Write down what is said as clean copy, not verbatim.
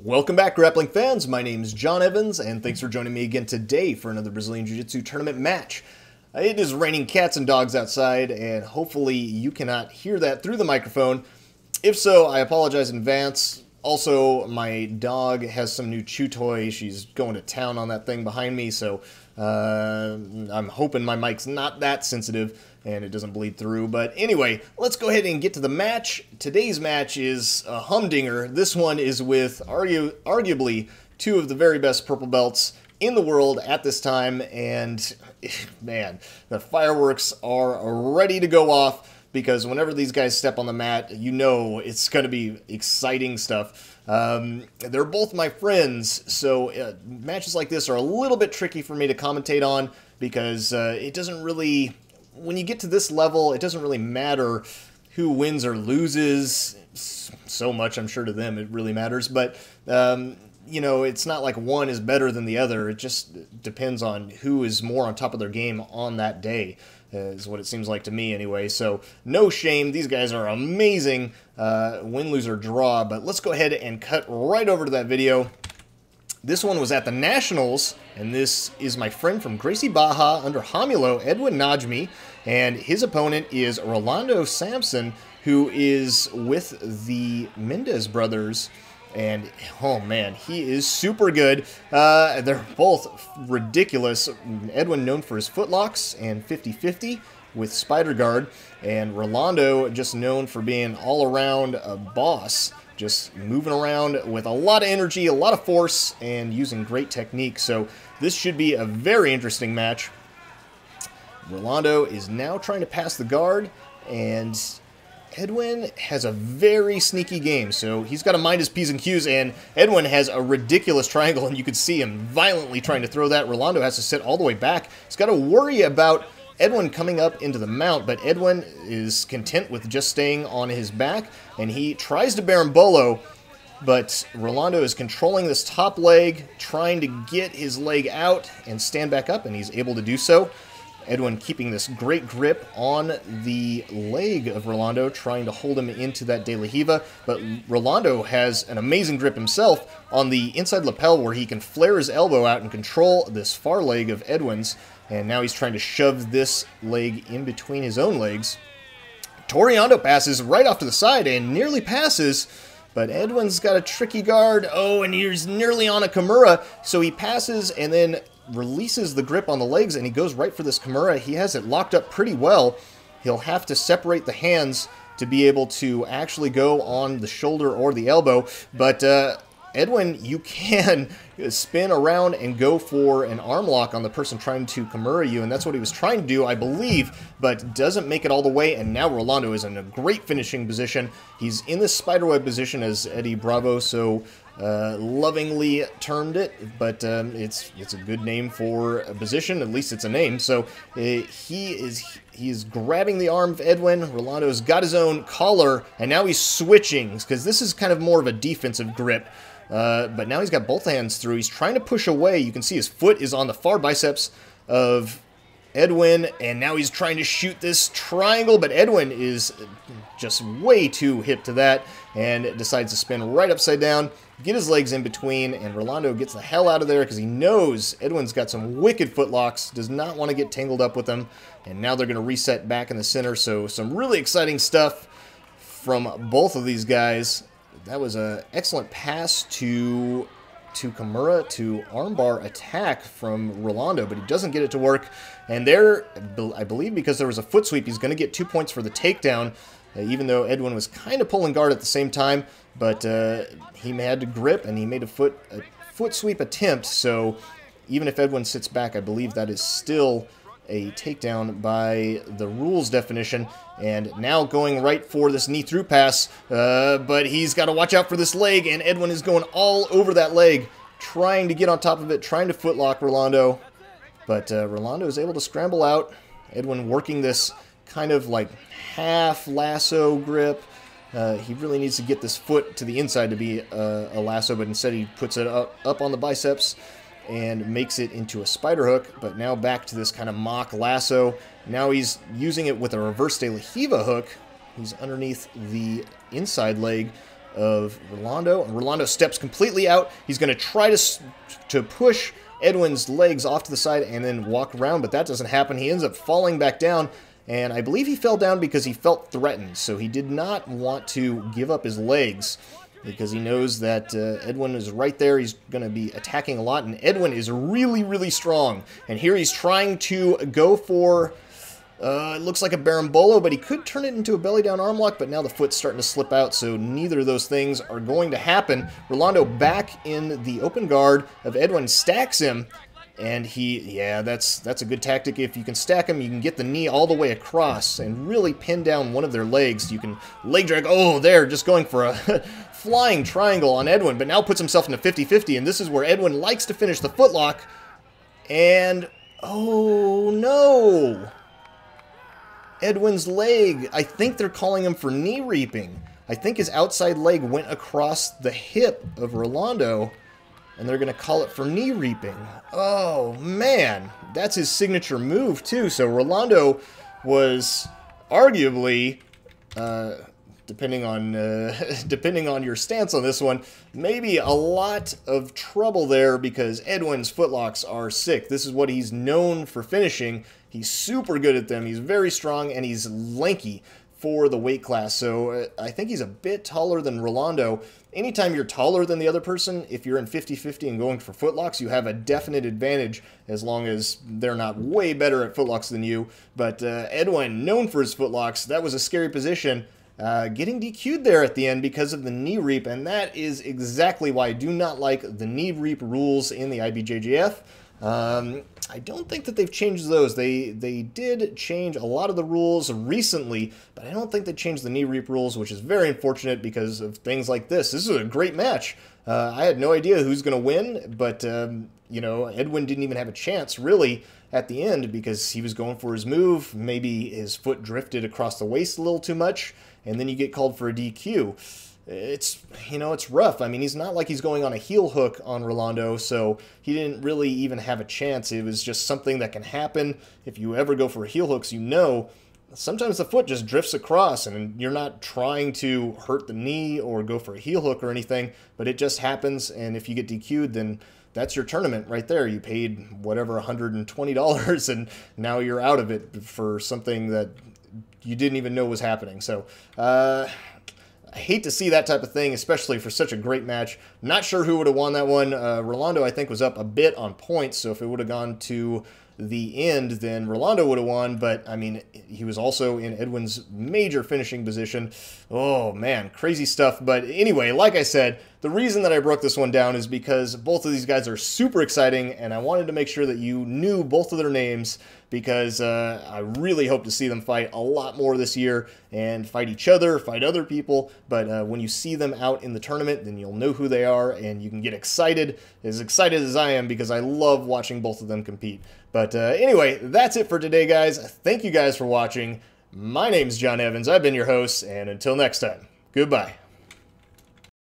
Welcome back, grappling fans. My name is John Evans, and thanks for joining me again today for another Brazilian Jiu-Jitsu tournament match. It is raining cats and dogs outside, and hopefully you cannot hear that through the microphone. If so, I apologize in advance. Also, my dog has some new chew toy. She's going to town on that thing behind me, so I'm hoping my mic's not that sensitive and it doesn't bleed through. But anyway, let's go ahead and get to the match. Today's match is a humdinger. This one is with arguably two of the very best purple belts in the world at this time, and man, the fireworks are ready to go off. Because whenever these guys step on the mat, you know it's going to be exciting stuff. They're both my friends, so matches like this are a little bit tricky for me to commentate on because it doesn't really, when you get to this level, it doesn't really matter who wins or loses so much. I'm sure to them it really matters, but you know, it's not like one is better than the other. It just depends on who is more on top of their game on that day, is what it seems like to me anyway. So no shame. These guys are amazing. Win, lose, or draw. But let's go ahead and cut right over to that video. This one was at the Nationals, and this is my friend from Gracie Baja under Romulo, Edwin Najmi, and his opponent is Rolando Samson, who is with the Mendez brothers. And, oh man, he is super good. They're both ridiculous. Edwin known for his footlocks and 50-50 with Spider Guard. And Rolando just known for being all-around a boss. Just moving around with a lot of energy, a lot of force, and using great technique. So this should be a very interesting match. Rolando is now trying to pass the guard, and Edwin has a very sneaky game, so he's got to mind his P's and Q's, and Edwin has a ridiculous triangle, and you can see him violently trying to throw that. Rolando has to sit all the way back. He's got to worry about Edwin coming up into the mount, but Edwin is content with just staying on his back, and he tries to berimbolo, but Rolando is controlling this top leg, trying to get his leg out and stand back up, and he's able to do so. Edwin keeping this great grip on the leg of Rolando, trying to hold him into that De La Riva, but Rolando has an amazing grip himself on the inside lapel where he can flare his elbow out and control this far leg of Edwin's, and now he's trying to shove this leg in between his own legs. Toreando passes right off to the side and nearly passes, but Edwin's got a tricky guard. Oh, and he's nearly on a Kimura, so he passes and then releases the grip on the legs, and he goes right for this Kimura. He has it locked up pretty well. He'll have to separate the hands to be able to actually go on the shoulder or the elbow, but Edwin, you can spin around and go for an arm lock on the person trying to Kimura you, and that's what he was trying to do, I believe, but doesn't make it all the way, and now Rolando is in a great finishing position. He's in this spiderweb position, as Eddie Bravo so lovingly termed it, but it's a good name for a position. At least it's a name. So he is grabbing the arm of Edwin. Rolando's got his own collar, and now he's switching because this is kind of more of a defensive grip. But now he's got both hands through. He's trying to push away. You can see his foot is on the far biceps of Edwin, and now he's trying to shoot this triangle, but Edwin is just way too hip to that and decides to spin right upside down, get his legs in between, and Rolando gets the hell out of there because he knows Edwin's got some wicked footlocks, does not want to get tangled up with them, and now they're going to reset back in the center. So some really exciting stuff from both of these guys. That was an excellent pass to Kimura to armbar attack from Rolando, but he doesn't get it to work. And there, I believe because there was a foot sweep, he's going to get 2 points for the takedown, even though Edwin was kind of pulling guard at the same time. But he had to grip, and he made a foot sweep attempt. So even if Edwin sits back, I believe that is still a takedown by the rules definition. And now going right for this knee through pass, but he's got to watch out for this leg, and Edwin is going all over that leg, trying to get on top of it, trying to footlock Rolando. But Rolando is able to scramble out. Edwin working this kind of like half lasso grip. He really needs to get this foot to the inside to be a lasso, but instead he puts it up on the biceps and makes it into a spider hook. But now back to this kind of mock lasso. Now he's using it with a reverse De La Riva hook. He's underneath the inside leg of Rolando. Rolando steps completely out. He's going to try to push Edwin's legs off to the side and then walk around, but that doesn't happen. He ends up falling back down, and I believe he fell down because he felt threatened, so he did not want to give up his legs because he knows that Edwin is right there. He's going to be attacking a lot, and Edwin is really, really strong. And here he's trying to go for, it looks like a Berimbolo, but he could turn it into a belly-down arm lock, but now the foot's starting to slip out, so neither of those things are going to happen. Rolando back in the open guard of Edwin, stacks him, and that's a good tactic. If you can stack him, you can get the knee all the way across and really pin down one of their legs. You can leg drag. Oh, there, just going for a flying triangle on Edwin, but now puts himself in a 50-50, and this is where Edwin likes to finish the footlock. And, oh, no. Edwin's leg, I think they're calling him for knee reaping. I think his outside leg went across the hip of Rolando, and they're going to call it for knee reaping. Oh, man. That's his signature move, too. So Rolando was arguably, depending on your stance on this one, maybe a lot of trouble there because Edwin's footlocks are sick. This is what he's known for finishing. He's super good at them. He's very strong, and he's lanky for the weight class. So I think he's a bit taller than Rolando. Anytime you're taller than the other person, if you're in 50-50 and going for footlocks, you have a definite advantage as long as they're not way better at footlocks than you. But Edwin, known for his footlocks, that was a scary position. Getting DQ'd there at the end because of the knee reap, and that is exactly why I do not like the knee reap rules in the IBJJF. I don't think that they've changed those. They did change a lot of the rules recently, but I don't think they changed the knee reap rules, which is very unfortunate because of things like this. This is a great match. I had no idea who's going to win, but, you know, Edwin didn't even have a chance, really, at the end because he was going for his move. Maybe his foot drifted across the waist a little too much, and then you get called for a DQ. It's, you know, it's rough. I mean, he's not like he's going on a heel hook on Rolando, so he didn't really even have a chance. It was just something that can happen. If you ever go for heel hooks, you know, sometimes the foot just drifts across, and you're not trying to hurt the knee or go for a heel hook or anything, but it just happens, and if you get DQ'd, then that's your tournament right there. You paid whatever, $120, and now you're out of it for something that you didn't even know was happening. So, I hate to see that type of thing, especially for such a great match. Not sure who would have won that one. Rolando, I think, was up a bit on points, so if it would have gone to the end, then Rolando would have won, but, I mean, he was also in Edwin's major finishing position. Oh, man, crazy stuff. But anyway, like I said, the reason that I broke this one down is because both of these guys are super exciting, and I wanted to make sure that you knew both of their names because I really hope to see them fight a lot more this year and fight each other, fight other people. But when you see them out in the tournament, then you'll know who they are, and you can get excited as I am, because I love watching both of them compete. But anyway, that's it for today, guys. Thank you guys for watching. My name's John Evans. I've been your host, and until next time, goodbye.